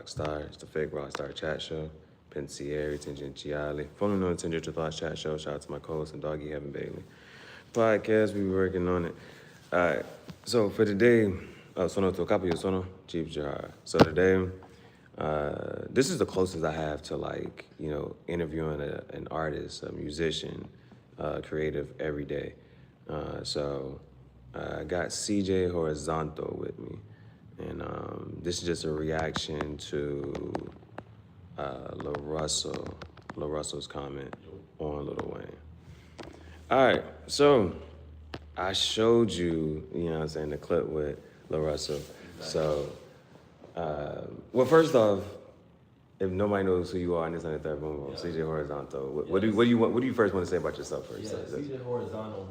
Rockstar. It's the Fake Rockstar Chat Show. Pensieri, Tangentiali. Formerly known as Tangential Thoughts Chat Show. Shout out to my co-host and doggy, Heaven Bailey. Podcast, we were working on it. All right, so for today, sono to copy of sono, Chief Gihareh. So today, this is the closest I have to interviewing an artist, a musician, creative every day. So I got CJ Horizonto with me. And this is just a reaction to LaRussell's comment on Lil Wayne. All right, so I showed you, the clip with LaRussell. So, well, first off, if nobody knows who you are in this on the third boom, CJ Horizonto. What do you first want to say about yourself first? Yeah, CJ Horizonto,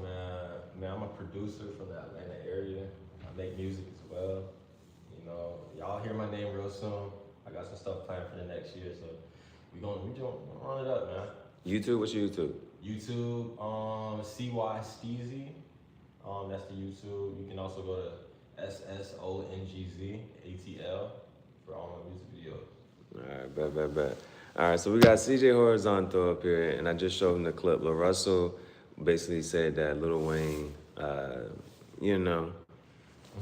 man, I'm a producer from the Atlanta area. I make music as well. Y'all hear my name real soon. I got some stuff planned for the next year, so we gonna run it up, man. YouTube, what's your YouTube? YouTube, CY Steezy. That's the YouTube. You can also go to SSONGZ ATL for all my music videos. All right, bet. All right, so we got CJ Horizonto up here, and I just showed him the clip. LaRussell basically said that Lil Wayne,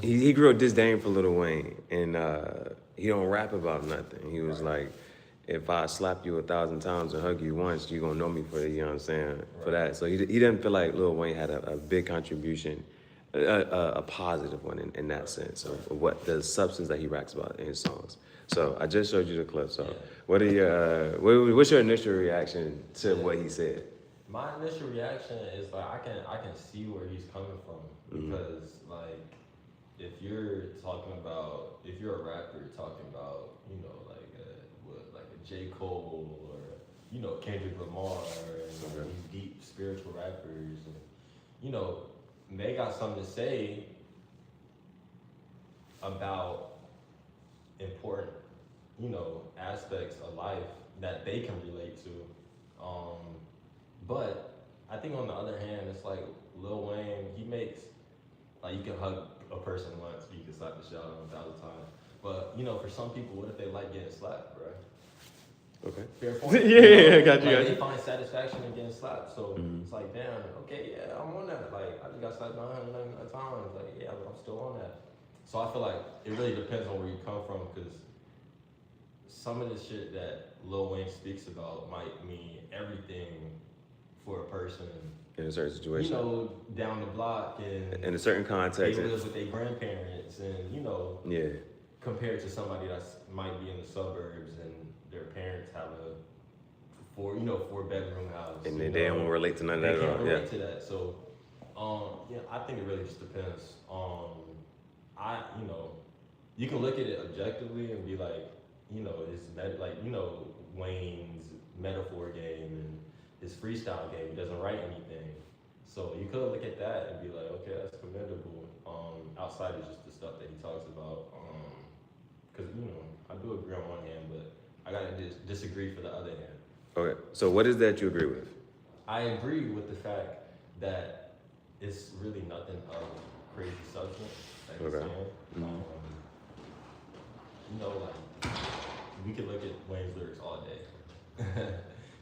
he grew a disdain for Lil Wayne, and he don't rap about nothing. He was like, if I slap you 1,000 times and hug you once, you gonna know me for it, you know what I'm saying, for that. So he didn't feel like Lil Wayne had a big contribution, a positive one in that sense of what the substance that he raps about in his songs. So I just showed you the clip. So what's your initial reaction to what he said? My initial reaction is like I can see where he's coming from, because if you're a rapper talking about like a J. Cole or Kendrick Lamar and these deep spiritual rappers, and they got something to say about important aspects of life that they can relate to. But I think on the other hand, it's like Lil Wayne, he makes you can hug a person once, you can slap the shit out of them 1,000 times. But for some people, what if they like getting slapped, bro? Okay. Fair point. Yeah, got you. They find satisfaction in getting slapped, so it's like, damn, okay, yeah, I'm on that. Like, I just got slapped 999 times. Like, yeah, but I'm still on that. So I feel like it really depends on where you come from, because some of the shit that Lil Wayne speaks about might mean everything for a person in a certain situation, down the block, and in a certain context, they live with their grandparents, and compared to somebody that's might be in the suburbs and their parents have a four-bedroom house, and they don't relate to none of that at all. They can't relate to that. So, I think it really just depends. You can look at it objectively and be like, Wayne's metaphor game and his freestyle game. He doesn't write anything. So you could look at that and be like, okay, that's commendable. Outside of just the stuff that he talks about. Because, I do agree on one hand, but I gotta disagree for the other hand. Okay, so what is that you agree with? I agree with the fact that it's really nothing of crazy substance that he's saying. We could look at Wayne's lyrics all day.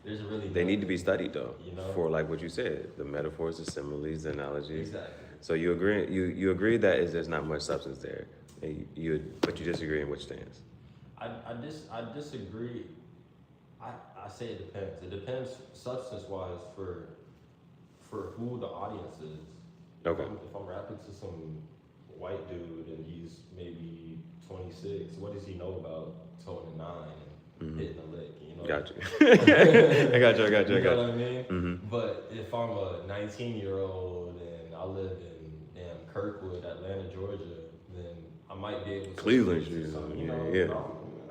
There's really they need to be studied though, for like what you said, the metaphors, the similes, the analogies. Exactly. So you agree that there's not much substance there, but you disagree in which stance? I disagree. I say it depends. It depends substance-wise for who the audience is. Okay. If I'm rapping to some white dude and he's maybe 26, what does he know about toting a 9 and hitting a lick? Got you. I got you. You know what I mean? Mm-hmm. But if I'm a 19-year-old and I live in Kirkwood, Atlanta, Georgia, then I might be able to Cleveland, yeah.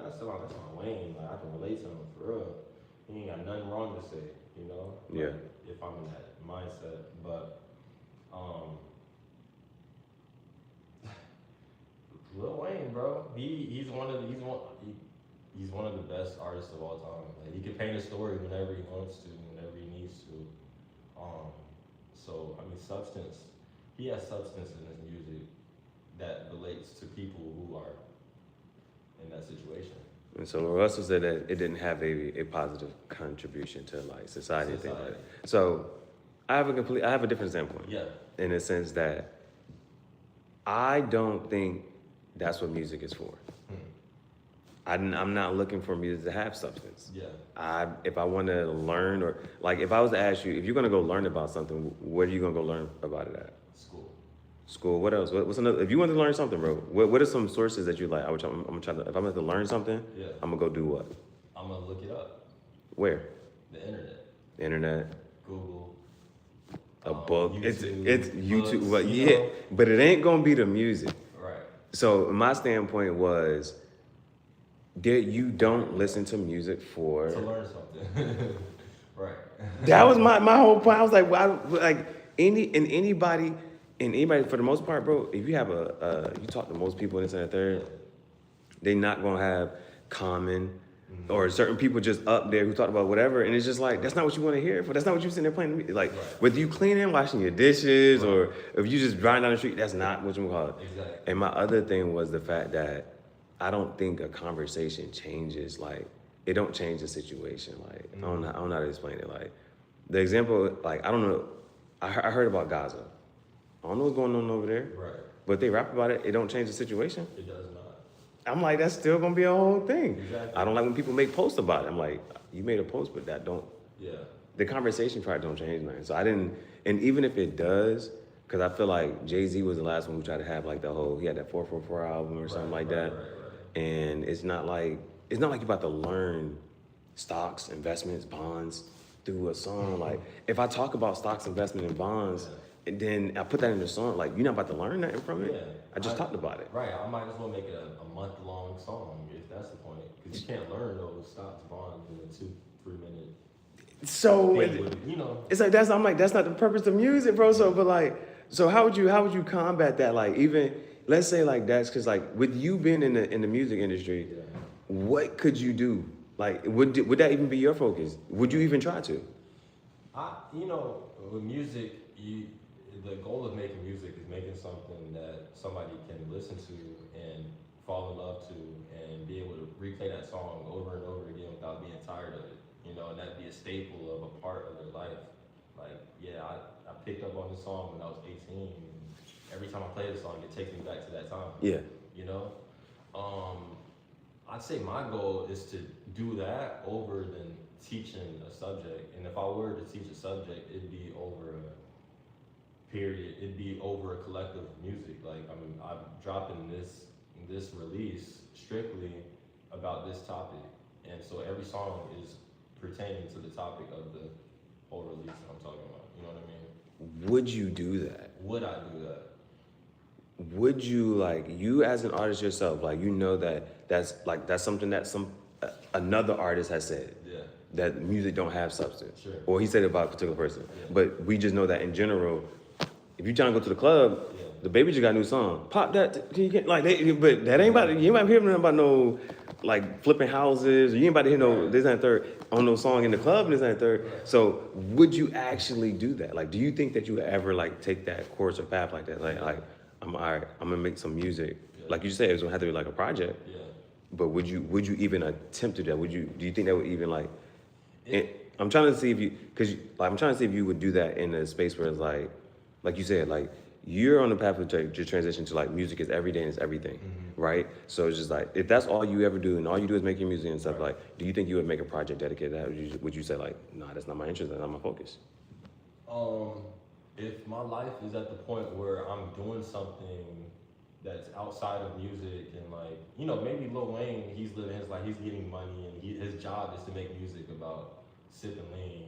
That's still on Wayne. Like, I can relate to him for real. He ain't got nothing wrong to say, Yeah. If I'm in that mindset, but Lil Wayne, bro, he's one of the best artists of all time. Like, he can paint a story whenever he wants to, whenever he needs to. So I mean, substance. He has substance in his music that relates to people who are in that situation. And so Russell said that it didn't have a positive contribution to like society and things like that. So I have a different standpoint. Yeah. In the sense that I don't think that's what music is for. I'm not looking for music to have substance. Yeah. If I want to learn, or like if I was to ask you, if you're gonna go learn about something, where are you gonna go learn about it at? School. School. What else? What's another? If you want to learn something, bro, what are some sources that you like? I'm gonna try to. If I'm going to learn something, Yeah. I'm gonna go do what? I'm gonna look it up. Where? The internet. The internet. Google. A book. YouTube, It's YouTube. books, But you yeah, know? but it ain't gonna be the music. Right. So my standpoint was that you don't listen to music for. To learn something. Right. That was my whole point. I was like, well, anybody for the most part, bro. If you have you talk to most people in this and that third, they not gonna have common. Or certain people just up there who talk about whatever, and it's just like that's not what you want to hear. That's not what you sitting there playing. Like whether you cleaning, washing your dishes, or if you just driving down the street, that's not what you call it. Exactly. And my other thing was the fact that I don't think a conversation changes. Like it don't change the situation. Like I don't know how to explain it. Like the example, like I don't know. I heard about Gaza. I don't know what's going on over there. Right. But if they rap about it, it don't change the situation. It does not. I'm like, that's still gonna be a whole thing. Exactly. I don't like when people make posts about it. I'm like, you made a post, but that don't. Yeah. The conversation part don't change nothing. So I didn't, and even if it does, because I feel like Jay-Z was the last one who tried to have like the whole, he had that 444 album or something like that. Right. And it's not like you're about to learn stocks, investments, bonds through a song. Like if I talk about stocks, investment, and bonds, and then I put that in the song, like you're not about to learn nothing from it. Yeah. I just talked about it. Right. I might as well make it a month-long song if that's the point, because you can't learn those stocks, bonds in a 2-3 minute. So You know, it's like I'm like that's not the purpose of music, bro. So but like so how would you combat that? Like even let's say like that's because like with you being in the music industry, what could you do? Like would that even be your focus? Would you even try to? With music, the goal of making music is making something that somebody can listen to and fall in love to and be able to replay that song over and over again without being tired of it. And that'd be a staple of a part of their life. Like, yeah, I picked up on this song when I was 18. And every time I play the song, it takes me back to that time. Yeah. I'd say my goal is to do that over than teaching a subject. And if I were to teach a subject, it'd be over a period. It'd be over a collective music. Like I'm dropping this release strictly about this topic, and so every song is pertaining to the topic of the whole release that I'm talking about. You know what I mean? Would you do that? Would I do that? Would you like you as an artist yourself, like that's something that another artist has said. Yeah. That music don't have substance. Sure. Or he said it about a particular person. Yeah. But we just know that in general, if you trying to go to the club, the baby just got a new song. Pop that, but that ain't about, you ain't hear nothing about no, like, flipping houses, or you ain't about to hear no, this and third, on no song in the club, and this and third. Right. So, would you actually do that? Like, do you think that you would ever, like, take that course or path like that? Like, I'm all right, I'm gonna make some music. Yeah. Like you said, it's gonna have to be like a project. Yeah. But would you even attempt to do that? Do you think that would even, like, I'm trying to see if you would do that in a space where it's like you said, like you're on the path to transition to like music is every day and it's everything, right? So it's just like if that's all you ever do and all you do is make your music and stuff, like, do you think you would make a project dedicated to that? Would you say like, nah, that's not my interest, that's not my focus? If my life is at the point where I'm doing something that's outside of music and like, maybe Lil Wayne, he's living his life, he's getting money and his job is to make music about sipping lean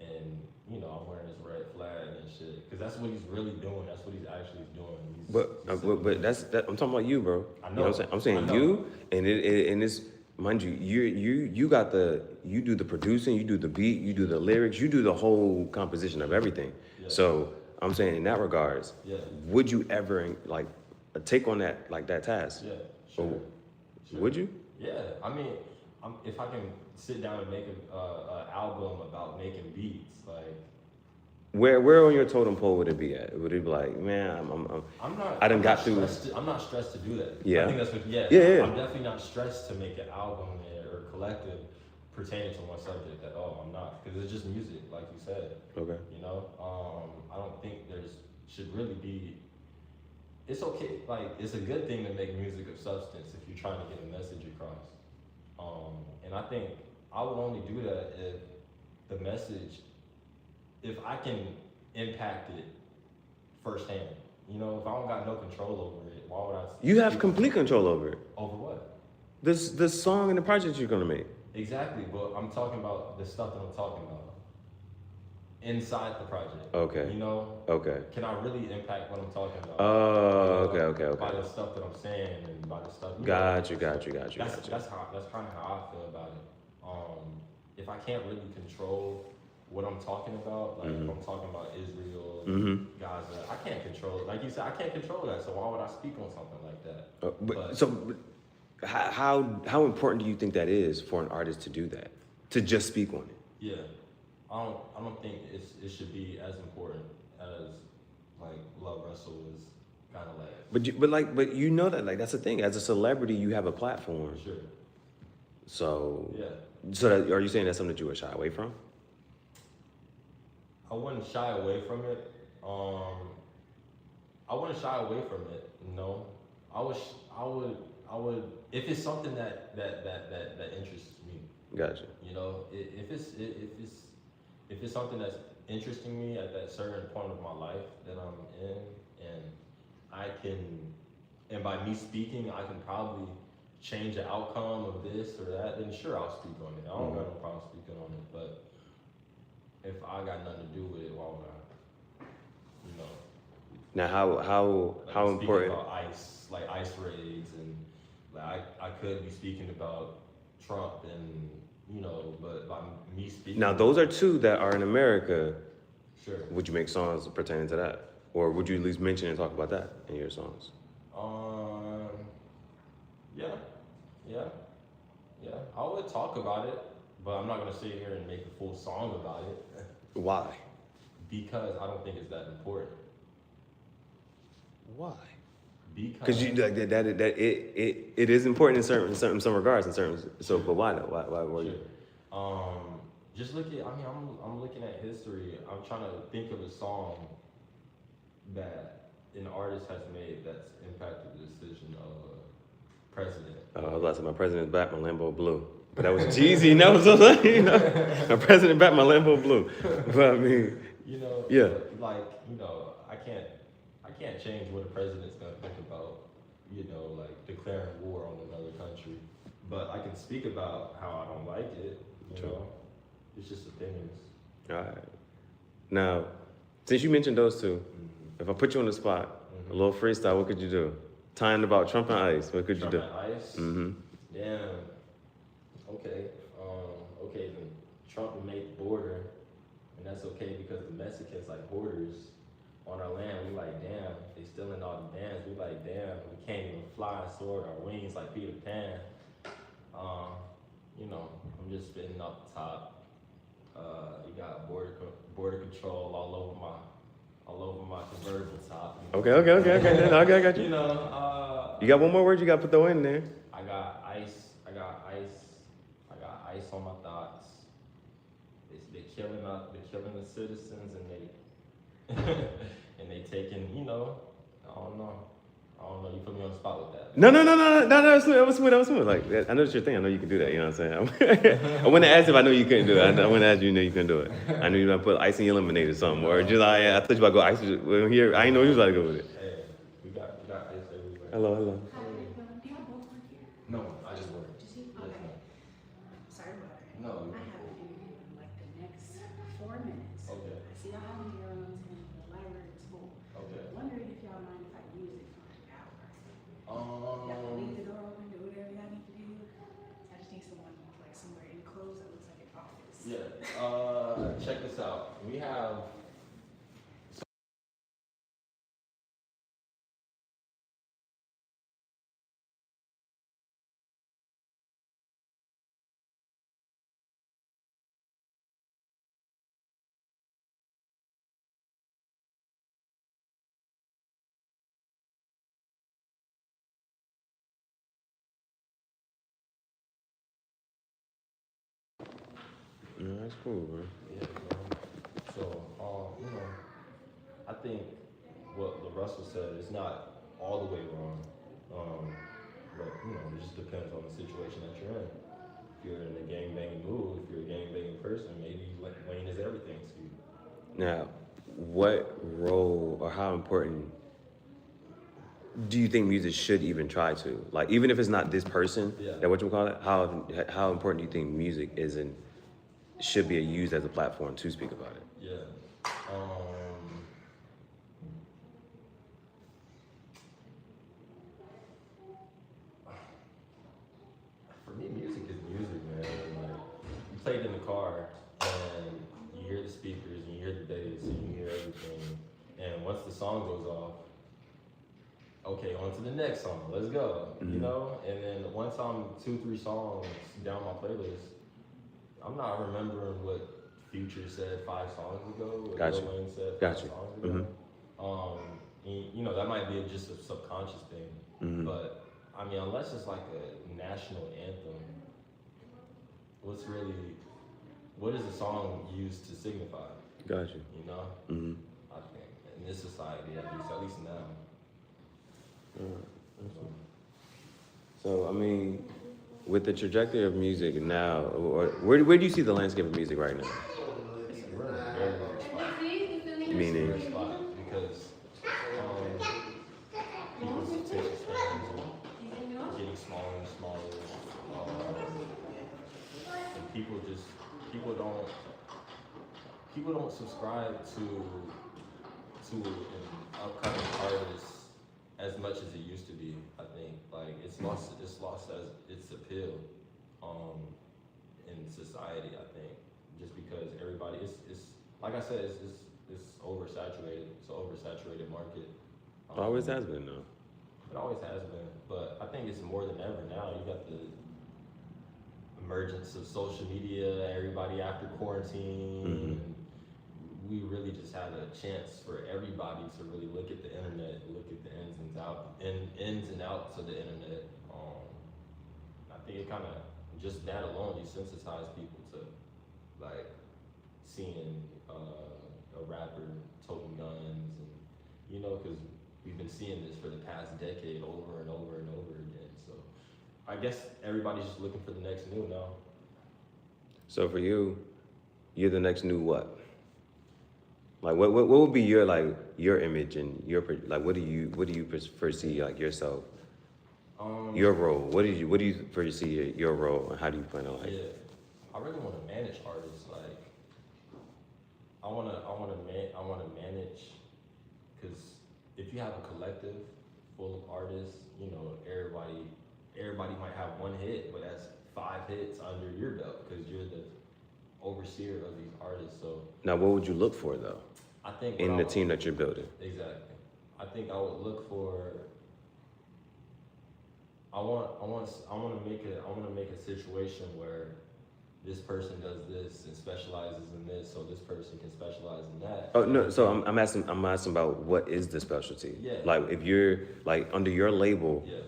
and I'm wearing this red flag and shit, because that's what he's really doing. That's what he's actually doing. But that's I'm talking about you, bro. I know. You know what I'm saying? You and it's mind you, you do the producing, you do the beat, you do the lyrics, you do the whole composition of everything. Yeah. So I'm saying in that regards, would you ever like take on that task? Yeah, sure. Would you? Yeah, I mean, if I can sit down and make an album about making beats, like Where on your totem pole would it be at? Would it be like, man, I'm not. I done I'm got not through. stressed. I'm not stressed to do that. I Yeah. think that's what. Yeah. Yeah, yeah. I'm definitely not stressed to make an album or collective pertaining to one subject at all. I'm not because it's just music, like you said. Okay. You know. I don't think there's should really be. It's okay. Like it's a good thing to make music of substance if you're trying to get a message across. And I think I would only do that if the message, if I can impact it firsthand. You know, if I don't got no control over it, why would I? You have complete control over it. Over what? This song and the project you're gonna make. Exactly, but I'm talking about the stuff that I'm talking about inside the project. Okay. You know. Okay. Can I really impact what I'm talking about? Oh, okay. By the stuff that I'm saying and by the stuff. Got you. That's kind of how I feel about it. If I can't really control what I'm talking about, like if I'm talking about Israel, Gaza, I can't control it. Like you said, I can't control that. So why would I speak on something like that? So how important do you think that is for an artist to do that? To just speak on it? Yeah, I don't think it should be as important as like Love Russell is kind of like. But you know that, like, that's the thing. As a celebrity, you have a platform. Sure. So Yeah. So are you saying that's something that you would shy away from? I wouldn't shy away from it. I wouldn't shy away from it. No, I would. If it's something that interests me. Gotcha. You know, if it's something that's interesting me at that certain point of my life that I'm in, and I can, and by me speaking, I can probably change the outcome of this or that, then sure, I'll speak on it. I don't got no problem speaking on it, but if I got nothing to do with it, why would I? You know. Now, how speaking important? About ice raids, and like I could be speaking about Trump, and you know, but by me speaking. Now, those are two that are in America. Sure. Would you make songs pertaining to that, or would you at least mention and talk about that in your songs? Yeah. I would talk about it, but I'm not gonna sit here and make a full song about it. Why? Because I don't think it's that important. Why? Because you like that it is important in some regards in certain. So, but why though? Why were you? Just look at. I mean, I'm looking at history. I'm trying to think of a song that an artist has made that's impacted the decision of a president. I was about to say, my president's back, my Lambo blue. But that was Jeezy, and that was something, you know. My president back, my Lambo blue. But I mean, you know, yeah. Like, you know, I can't change what a president's gonna think about, you know, like declaring war on another country. But I can speak about how I don't like it, you know. It's just opinions. All right. Now, since you mentioned those two, if I put you on the spot, a little freestyle, what could you do? Tying about Trump and ICE, what could you do? Trump and ICE? Damn. Okay. Okay, then Trump will make the border, and that's okay because the Mexicans like hoarders on our land. We like, damn, they stealing all the bands. We like, damn, we can't even fly and soar our wings like Peter Pan. You know, I'm just spitting off the top. You got border control all over my convertible top. You know? Okay. I got you. You know, you got one more word you got to throw in there. I got ice on my thoughts. They're killing the citizens, and they and they taking, you know, I don't know. You put me on the spot with that. No. That was smooth. Like, I know it's your thing. I know you can do that. You know what I'm saying? I wouldn't ask if I knew you couldn't do it. I wouldn't ask you knew you couldn't do it. I knew you were gonna put ice in your lemonade or something, or just I thought you about to go ice here. I didn't know you was about to go with it. Hey, we got ice everywhere. Hello. Hi, do you have both work here? No, I just work. Just you? Okay. Sorry about it. No. I have an interview in like the next 4 minutes. Okay. I see y'all having your own and the library is full. Okay. Wondering if y'all mind if I use it for an hour. Y'all can leave the door open, do whatever y'all need to do. I just need someone like somewhere enclosed that looks like an office. Yeah. Check this out. We have That's cool, bro. Yeah, so, you know, I think what the Russell said is not all the way wrong. But you know, it just depends on the situation that you're in. If you're in a gang banging mood, if you're a gang banging person, maybe Wayne is everything to you. Now, what role or how important do you think music should even try to? Like, even if it's not this person, Yeah. that what you call it, how important do you think music should be used as a platform to speak about it? Yeah. For me, music is music, man. Like, you play it in the car, and you hear the speakers, and you hear the bass, and you hear everything. And once the song goes off, okay, on to the next song. Let's go. Mm-hmm. You know. And then once I'm 2-3 songs down my playlist, I'm not remembering what Future said 5 songs ago. What Gotcha. Lil Wayne said 5 Gotcha. songs ago. You know, that might be just a subconscious thing, Mm-hmm. but I mean, unless it's like a national anthem, what is the song used to signify? Gotcha. You know, Mm-hmm. I think in this society, at least now. So, I mean, with the trajectory of music now, or where do you see the landscape of music right now? We're in a very weird spot. Meaning, Weird spot because people's attention spans are getting smaller and smaller. And people don't subscribe to an upcoming artist as much as it used to be. I think like it's lost as its appeal in society. I think just because everybody it's like I said, it's oversaturated. It's an oversaturated market. it always has been, though. It always has been, but I think it's more than ever now. You got the emergence of social media, everybody after quarantine. Mm-hmm. And we really just had a chance for everybody to really look at the internet, look at the ins and outs of the internet. I think it kind of just that alone desensitized people to like seeing a rapper toting guns, and you know, because we've been seeing this for the past decade over and over and over again. So I guess everybody's just looking for the next new now. So for you, you're the next new what? Like what would be your image and your like what do you foresee like yourself? Your role. What do you foresee your role, and how do you plan on like? Yeah, I really want to manage artists. Like I want to manage, because if you have a collective full of artists, you know, everybody might have one hit, but that's 5 hits under your belt because you're the overseer of these artists. So Now, what would you look for though? I think In the team that you're building. Exactly. I think I would look for. I want to make a situation where this person does this and specializes in this, so this person can specialize in that. Oh no! So I'm asking about what is the specialty? Yeah. Like if you're like under your label, Yeah.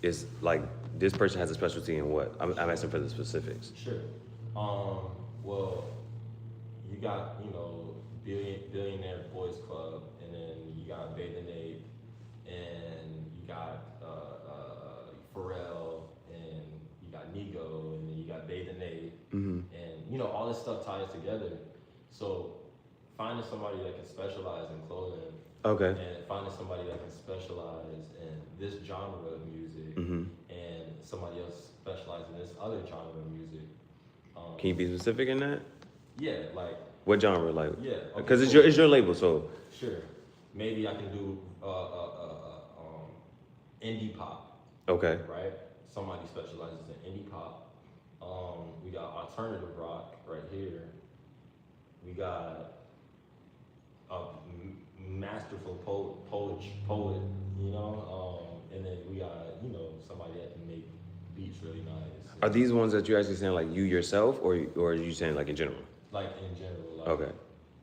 is like this person has a specialty in what? I'm asking for the specifics. Sure. Well, you got, you know, Billionaire Boys Club, and then you got Bathe and Ape, and you got Pharrell, and you got Nigo, and then you got Bathe and Ape, and you know, all this stuff ties together. So finding somebody that can specialize in clothing, Okay. and finding somebody that can specialize in this genre of music, and somebody else specialize in this other genre of music. Can you be specific in that? Yeah, like. What genre? Like, Yeah, okay, because cool. it's your label, so Sure. Maybe I can do indie pop, okay. right? Somebody specializes in indie pop. We got alternative rock right here. We got a masterful poet, you know, and then we got, you know, somebody that can make beats really nice. Are these ones that you're actually saying like you yourself, or are you saying like in general? Like in general, like, Okay.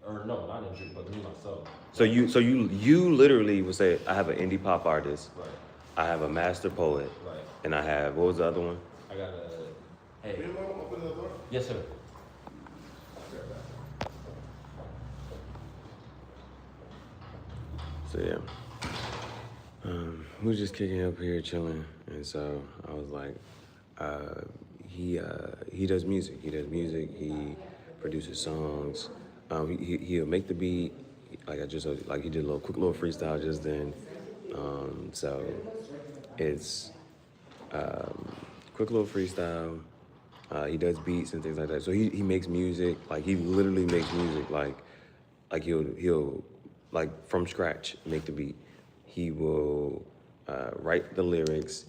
Or no, not in general, but me myself. So you literally would say I have an indie pop artist, Right, I have a master poet, right. and I have what was the other one? I got a. Hey. Open the door. Yes, sir. So yeah, we were just kicking up here, chilling, and so I was like, uh, he does music. He does music. He produces songs. He'll make the beat. Like I just like he did a quick little freestyle just then. So it's quick little freestyle. He does beats and things like that. So he makes music. Like he literally makes music. Like he'll like from scratch make the beat. He will write the lyrics,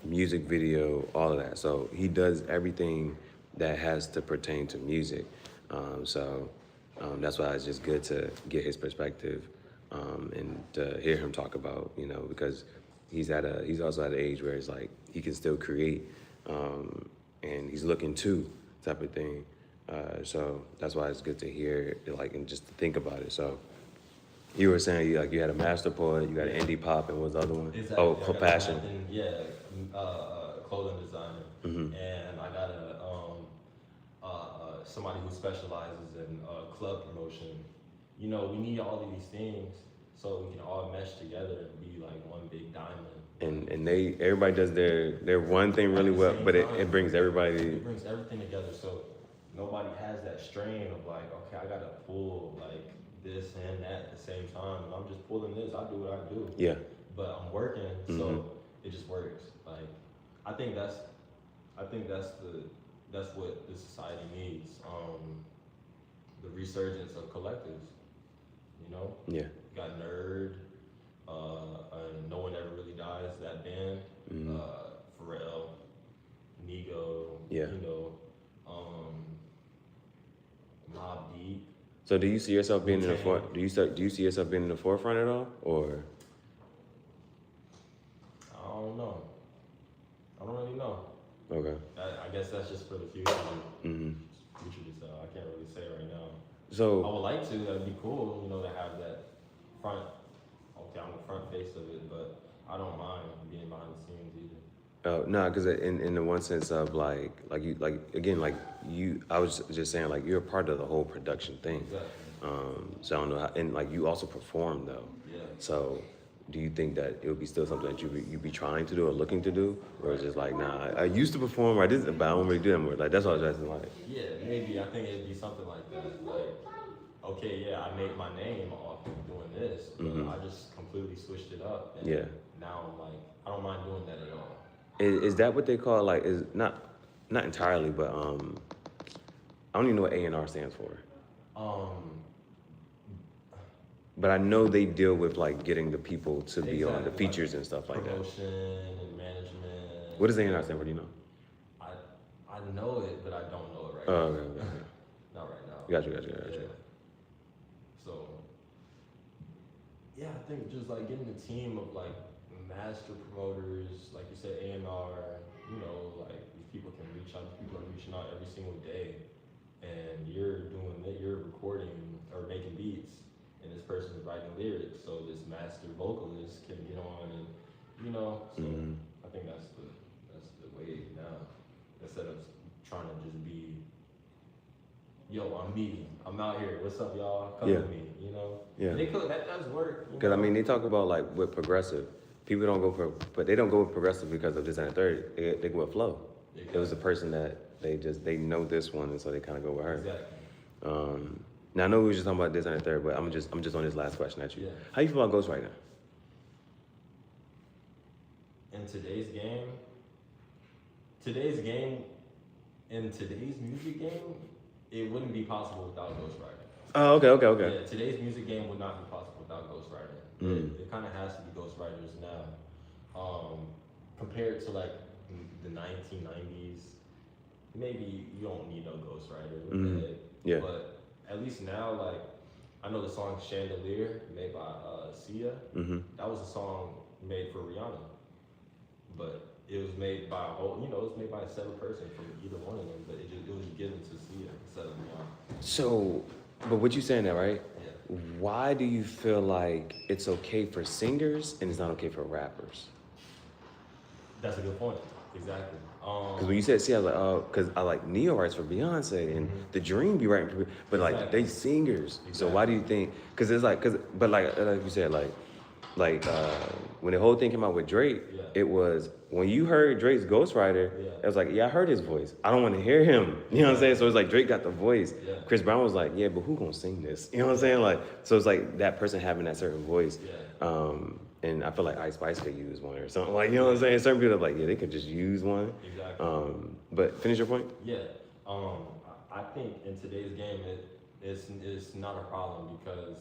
music video, all of that. So he does everything that has to pertain to music. That's why it's just good to get his perspective and to hear him talk about, because he's also at an age where it's like he can still create and he's looking to type of thing. So that's why it's good to hear like and just to think about it. So you were saying you had a master poet, you got an indie pop, and what's the other one? Exactly. Oh, Compassion. Clothing designer, and I got somebody who specializes in club promotion. We need all of these things so we can all mesh together and be like one big diamond. And everybody does their one thing really well, but it brings everybody. It brings everything together, so nobody has that strain of like, okay, I gotta pull like this and that at the same time. And I'm just pulling this. I do what I do. Yeah. But I'm working, so it just works. Like, I think that's what this society needs. The resurgence of collectives. Yeah. You got Nerd. No One Ever Really Dies. That band. Pharrell. Nigo. Yeah. Mobb Deep. So do you see yourself being in the front? Do you see yourself being in the forefront at all, or? I don't know. I don't really know. Okay. I guess that's just for the future. Future to tell. I can't really say right now. So I would like to. That'd be cool. To have that front. Okay, I'm the front face of it, but I don't mind being behind the scenes either. no, because in the one sense of like you, I was just saying like you're a part of the whole production thing. Exactly. So I don't know how, and like you also perform though. Yeah. So do you think that it would be still something that you be trying to do or looking to do, or is it just like nah, I used to perform, I did, but I don't really do that more. Like that's what I was asking. Like Yeah, maybe I think it'd be something like that. Like, okay, yeah, I made my name off of doing this, but I just completely switched it up. And Yeah. Now I'm like, I don't mind doing that at all. is that what they call like is not entirely, but I don't even know what A&R stands for. But I know they deal with like getting the people to be on the features and stuff like that. Promotion and management. What does A&R stand for? Do you know? I know it, but I don't know it right Oh, now. okay. Not right now. Gotcha. Yeah. So, yeah, I think just like getting a team of like master promoters, like you said, A&R, like these people can reach out. People are reaching out every single day, and you're doing it. You're recording or making beats, and this person's writing lyrics. So this master vocalist can get on, and So I think that's the way now. Instead of trying to just be, yo, I'm me. I'm out here. What's up, y'all? Come with me. Yeah. And that does work. Because I mean, they talk about like with progressive, people don't go but they don't go with progressive because of this and the third. They go with flow. Exactly. It was the person that they know this one, and so they kind of go with her. Exactly. Now I know we were just talking about this and the third, but I'm just on this last question at you. Yeah. How you feel about Ghost right now? In today's music game, it wouldn't be possible without ghostwriting. Oh, okay. Yeah, today's music game would not be possible without ghostwriting. It kind of has to be ghostwriters now. Compared to like the 1990s, maybe you don't need no ghostwriter. Yeah. But at least now, like, I know the song Chandelier, made by Sia. That was a song made for Rihanna. But it was made by a whole, it was made by a separate person from either one of them, but it was given to Sia instead of Rihanna. So, but what you saying that, right? Yeah. Why do you feel like it's okay for singers and it's not okay for rappers? That's a good point. Exactly. Because when you said Sia, I was like, oh, because I like Neo writes for Beyonce and The Dream be writing for, but like they singers. Exactly. So why do you think? Because it's like, but like you said, like like when the whole thing came out with Drake, Yeah. it was when you heard Drake's Ghostwriter, Yeah. it was like, yeah, I heard his voice. I don't want to hear him. You know what I'm saying? So it's like Drake got the voice. Yeah. Chris Brown was like, yeah, but who gonna sing this? You know what I'm saying? Like, so it's like that person having that certain voice. Yeah. And I feel like Ice Spice could use one or something. Like, you know what I'm saying? Certain people are like, yeah, they could just use one. Exactly. But finish your point. Yeah. I think in today's game it's not a problem because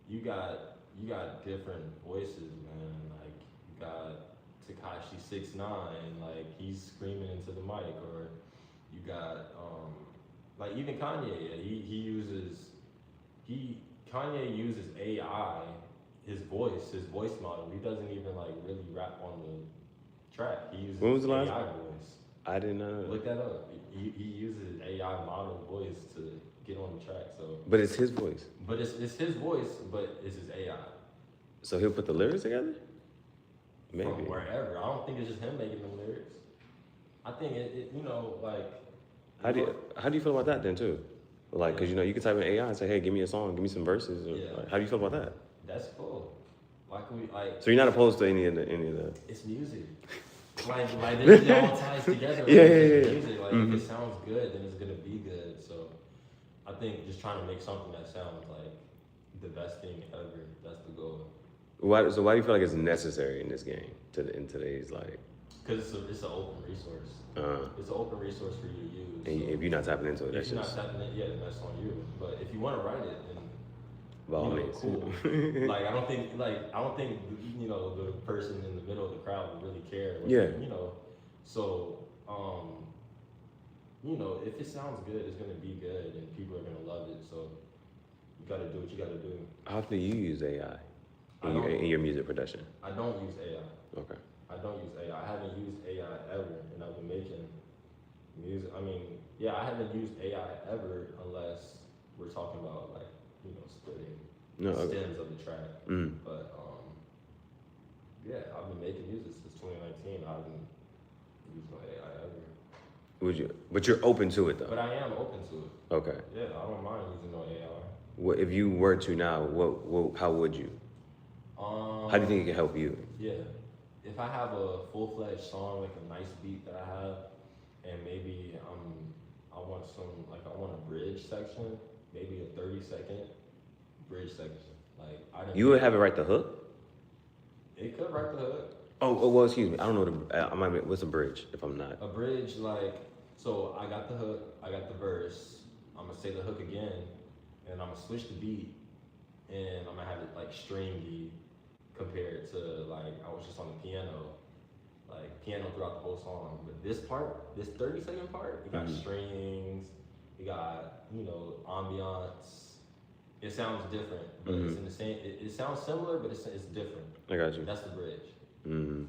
you got different voices, man. Like you got Tekashi 6ix9ine, like he's screaming into the mic, or you got like even Kanye. Kanye uses AI, his voice model. He doesn't even like really rap on the track. He uses When was the last? AI voice. I didn't know. Look that up. He uses AI model voice to get on the track. So, But it's his voice. but it's his voice, but it's his AI. So he'll put the lyrics together? Maybe. From wherever. I don't think it's just him making the lyrics. I think it you know, like. How do you feel about that then too? Like, cause you know you can type in AI and say, hey, give me a song, give me some verses. Or, like, how do you feel about that? That's cool. Why can we like? So you're not opposed to any of the? It's music. like it all ties together. Like, Yeah. Music. Like if it sounds good, then it's gonna be good. So I think just trying to make something that sounds like the best thing ever. That's the goal. Why do you feel like it's necessary in this game in today's like? Because it's an open resource. It's an open resource for you to use. And so if you're not tapping into it, that's if you're just. not tapping it, yeah, then that's on you. But if you want to write it, then By all you know, means. cool. I don't think you know the person in the middle of the crowd would really care. Yeah. You know, so you know, if it sounds good, it's gonna be good, and people are gonna love it. So you gotta do what you gotta do. How often do you use AI in your music production? I don't use AI. Okay. I don't use AI. I haven't used AI ever, and I've been making music. I mean, yeah, I haven't used AI ever unless we're talking about like, you know, splitting stems of the track. But yeah, I've been making music since 2019. I haven't used no AI ever. Would you? But you're open to it though. But I am open to it. Okay. Yeah, I don't mind using no AI. What if you were to now? How would you? How do you think it can help you? Yeah, if I have a full-fledged song, like a nice beat that I have, and maybe I want a bridge section, maybe a 30-second bridge section. Like You would have it write the hook? It could write the hook. Oh well, excuse me. I don't know what's a bridge if I'm not. A bridge, like, so I got the hook, I got the verse. I'm gonna say the hook again, and I'm gonna switch the beat, and I'm gonna have it like stringy compared to like I was just on the piano, like piano throughout the whole song. But this part, this 30-second part, it got strings, it got, you know, ambiance. It sounds different, but it's in the same. It sounds similar, but it's different. I got you. That's the bridge.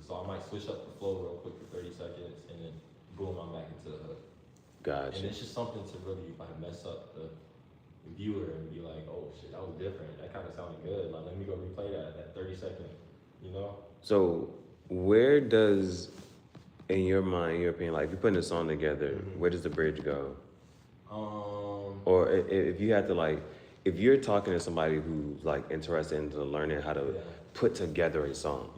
So I might switch up the flow real quick for 30 seconds, and then boom, I'm back into the hook. Gotcha. And it's just something to really like mess up the viewer and be like, oh shit, that was different. That kind of sounded good. Like, let me go replay that 30-second, you know? So where does, in your mind, in your opinion, like if you're putting a song together, where does the bridge go? Or if you had to like, if you're talking to somebody who's like interested in learning how to put together a song,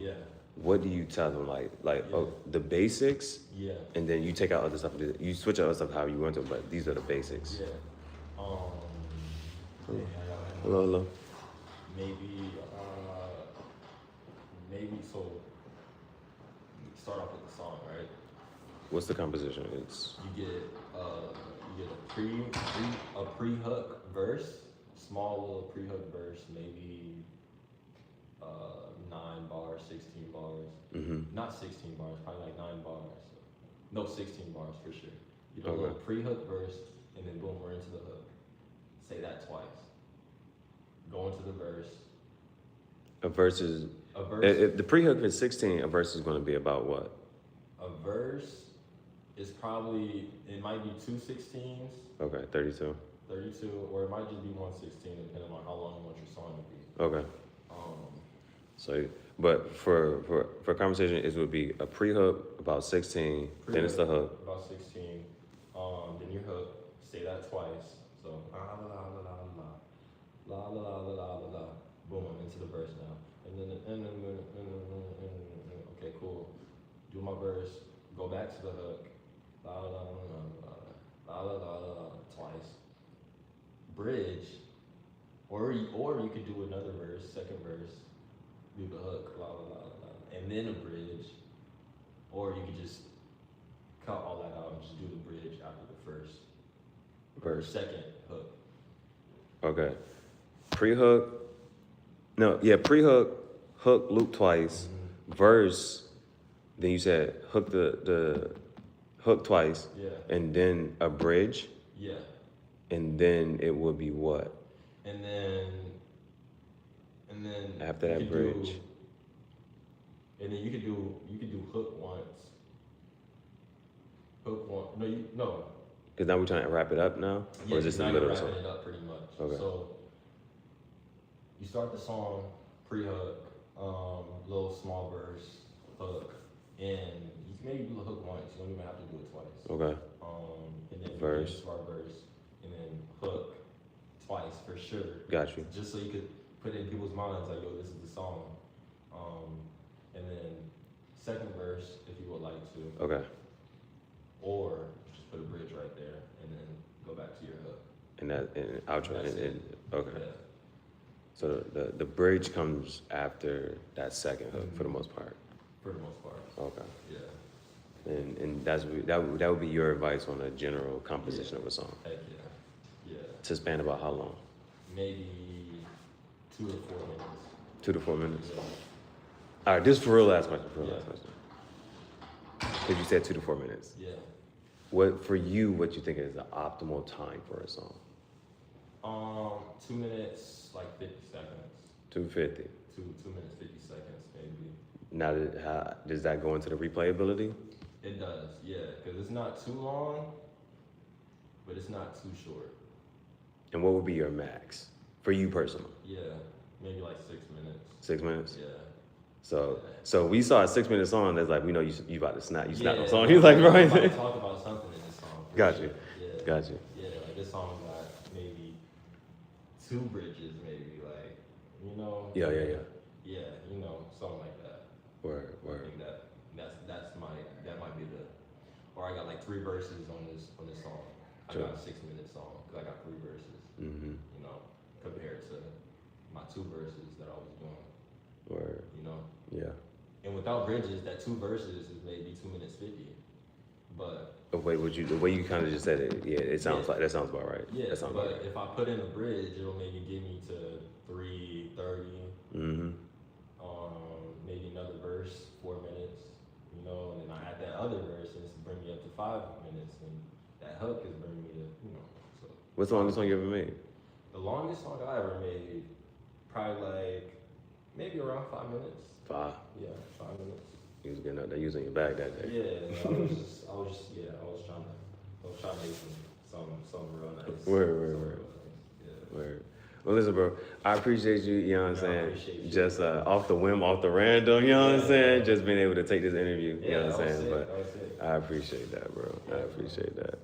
what do you tell them? Oh, the basics, and then you take out other stuff. You switch out other stuff however you want to, but these are the basics. Hello. Maybe so. Start off with the song, right? What's the composition? It's you get a pre-hook verse, small little pre-hook verse, maybe 9 bars, 16 bars. Not 16 bars, probably like 9 bars. No, 16 bars for sure. You do a little pre-hook verse, and then boom, we're into the hook. Say that twice. Go into the verse. A verse. If the pre-hook is 16, a verse is going to be about what? A verse is probably, it might be 2 16s. Okay, 32. 32, or it might just be 1 16, depending on how long you want your song to be. Okay. So, but for conversation, it would be a pre-hook about 16, then it's the hook. About 16, then your hook, say that twice. So, la la la la la la, la la la la la la la, boom, into the verse now. Okay, cool. Do my verse. Go back to the hook. La la la la la la la la la twice. Bridge, or you could do another verse, second verse. Do the hook, la la la la la, and then a bridge, or you could just cut all that out and just do the bridge after the first Verse. second hook. Okay. Pre-hook. No, yeah, pre-hook, hook, loop twice, verse. Then you said hook the hook twice, Yeah, and then a bridge, yeah, and then it would be what and then after you that could bridge? do, and then you could do hook once. Hook one. No. Because now we're trying to wrap it up now, Yeah, or is this now the you're middle of the wrapping song? it up pretty much. Okay. So you start the song pre-hook, little small verse, hook, and you can maybe do the hook once. You don't even have to do it twice. Okay. And then Verse. start verse, and then hook twice for sure. Got you. Just so you could put it in people's minds like, yo, this is the song. And then second verse if you would like to, Okay. or just put a bridge right there, and then go back to your hook. And that and outro. That's And, it. okay. Yeah. So the bridge comes after that second hook for the most part. For the most part. Okay. Yeah. And that would be your advice on a general composition of a song. Heck yeah. Yeah. To span about how long? Maybe 2 to 4 minutes. 2 to 4 minutes. Yeah. All right, this is for real last question. Yeah. Because you said 2 to 4 minutes. Yeah. What for you? What you think is the optimal time for a song? 2 minutes, like 50 seconds. 250. 2 minutes, 50 seconds, maybe. Now, does that go into the replayability? It does, yeah, because it's not too long, but it's not too short. And what would be your max for you personally? Yeah, maybe like 6 minutes. 6 minutes. Yeah. So we saw a 6 minute song that's like, we know you about to snap. You snap Yeah, the song. He's like, I'm about to right. talk about something in this song. for Got sure. you. Yeah. Got you. Yeah, like this song got maybe 2 bridges, maybe, like, you know? Yeah. Yeah, you know, something like that. Word. I think that might be the, or I got like 3 verses on this song. Sure. I got a 6 minute song because I got 3 verses. Mm-hmm. You know, compared to my 2 verses that I was doing. Word. You know, Yeah. and without bridges, that 2 verses is maybe 2 minutes 50. But The way you kind of just said it, yeah, it sounds like that sounds about right. yeah, that sounds but about right. if I put in a bridge, it'll maybe get me to 3:30. Mm-hmm. Maybe another verse, 4 minutes, you know, and then I add that other verse and it's bring me up to 5 minutes, and that hook is bringing me to, you know. So What's the longest song you ever made? the longest song I ever made, probably like maybe around 5 minutes. 5. Yeah, 5 minutes. You was getting out there using your bag that day. Yeah, I was trying to make some real nice. Word. Something real nice. Yeah. Word. Well, listen, bro, I appreciate you, you know what I'm No, I saying? appreciate you. Just off the whim, off the random, you know what I'm Yeah. saying? Just being able to take this interview, you know what I'm that was saying? sick, But that was sick. I appreciate that, bro. I Yeah, appreciate that.